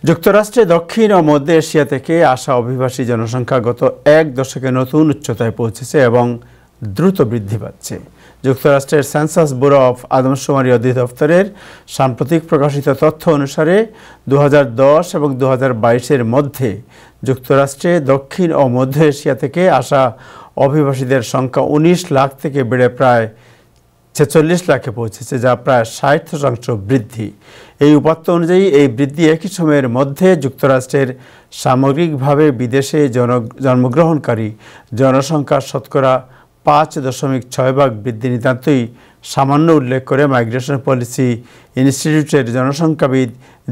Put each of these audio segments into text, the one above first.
যুক্তরাষ্ট্রে দক্ষিণ ও মধ্য এশিয়া থেকে আসা অভিবাসী জনসংখ্যা গত এক দশকে নতুন উচ্চতায় পৌঁছেছে এবং দ্রুত বৃদ্ধি পাচ্ছে। যুক্তরাষ্ট্রের সেন্সাস ব্যুরো অফ আদমশুমারি অধিদপ্তরের সাম্প্রতিক প্রকাশিত তথ্য অনুসারে 2010 এবং 2022-এর মধ্যে যুক্তরাষ্ট্রে দক্ষিণ ও মধ্য এশিয়া থেকে আসা অভিবাসীদের সংখ্যা 19 লাখ থেকে বেড়ে প্রায় 46 লাখে পৌঁছেছে, যা প্রায় 60% বৃদ্ধি। এই উপাত্ত অনুযায়ী এই বৃদ্ধি একই সময়ের মধ্যে যুক্তরাষ্ট্রের সামগ্রিকভাবে বিদেশে জন্মগ্রহণকারী জনসংখ্যার শতকরা 5.6 বৃদ্ধি নিতান্তই সামান্য উল্লেখ করে মাইগ্রেশন পলিসি ইনস্টিটিউটের জনসংখ্যাবিদ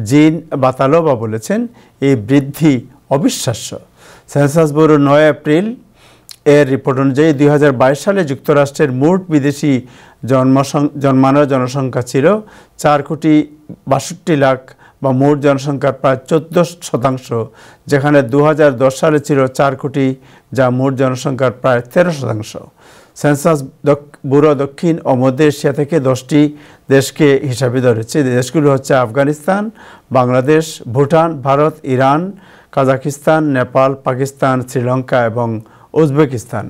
জিন বাতালোভা বলেছেন, এই বৃদ্ধি অবিশ্বাস্য। সেন্সাস ব্যুরো 9 এপ্রিল এর রিপোর্ট অনুযায়ী 2022 সালে যুক্তরাষ্ট্রের মোট বিদেশি জন্মানো জনসংখ্যা ছিল 4,62 লাখ বা মোট জনসংখ্যার প্রায় 14%, যেখানে 2010 সালে ছিল 4 কোটি, যা মোট জনসংখ্যার প্রায় 13%। সেন্সাস ব্যুরো দক্ষিণ ও মধ্য এশিয়া থেকে 10টি দেশকে হিসাবে ধরেছে। দেশগুলো হচ্ছে আফগানিস্তান, বাংলাদেশ, ভুটান, ভারত, ইরান, কাজাকিস্তান, নেপাল, পাকিস্তান, শ্রীলঙ্কা এবং উজবেকিস্তান।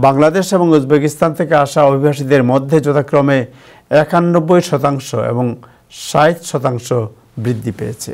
বাংলাদেশ এবং উজবেকিস্তান থেকে আসা অভিবাসীদের মধ্যে যথাক্রমে 91% এবং 60% বৃদ্ধি পেয়েছে।